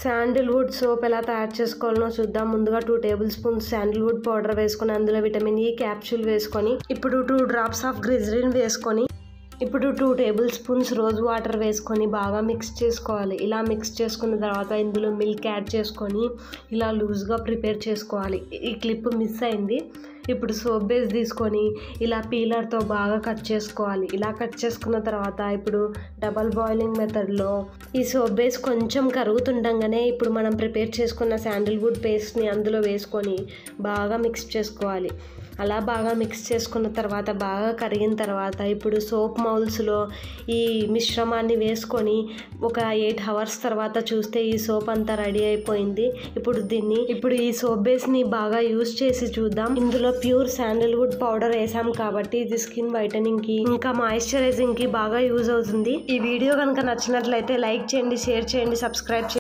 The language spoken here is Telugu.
శాండిల్వుడ్ సోప్ ఎలా తయారు చేసుకోవాలో చూద్దాం. ముందుగా 2 టేబుల్ స్పూన్స్ శాండిల్వుడ్ పౌడర్ వేసుకొని అందులో విటమిన్ ఈ క్యాప్సూల్ వేసుకొని ఇప్పుడు 2 డ్రాప్స్ ఆఫ్ గ్లిజరిన్ వేసుకొని ఇప్పుడు 2 టేబుల్ స్పూన్స్ రోజ్ వాటర్ వేసుకొని బాగా మిక్స్ చేసుకోవాలి. ఇలా మిక్స్ చేసుకున్న తర్వాత ఇందులో మిల్క్ యాడ్ చేసుకొని ఇలా లూజ్గా ప్రిపేర్ చేసుకోవాలి. ఈ క్లిప్ మిస్ అయింది. ఇప్పుడు సోప్ బేస్ తీసుకొని ఇలా పీలర్తో బాగా కట్ చేసుకోవాలి. ఇలా కట్ చేసుకున్న తర్వాత ఇప్పుడు డబల్ బాయిలింగ్ మెథడ్లో ఈ సోప్ బేస్ కొంచెం కరుగుతుండగానే ఇప్పుడు మనం ప్రిపేర్ చేసుకున్న శాండిల్వుడ్ పేస్ట్ని అందులో వేసుకొని బాగా మిక్స్ చేసుకోవాలి. అలా బాగా మిక్స్ చేసుకున్న తర్వాత బాగా కరిగిన తర్వాత ఇప్పుడు సోప్ మౌల్స్లో ఈ మిశ్రమాన్ని వేసుకొని ఒక 8 అవర్స్ తర్వాత చూస్తే ఈ సోప్ అంతా రెడీ అయిపోయింది. ఇప్పుడు ఈ సోప్ బేస్ని బాగా యూజ్ చేసి చూద్దాం. ఇందులో ప్యూర్ శాండిల్వుడ్ పౌడర్ వేసాం కాబట్టి ఇది స్కిన్ వైటనింగ్కి ఇంకా మాయిశ్చరైజింగ్కి బాగా యూజ్ అవుతుంది. ఈ వీడియో కనుక నచ్చినట్లయితే లైక్ చేయండి, షేర్ చేయండి, సబ్స్క్రైబ్ చేయండి.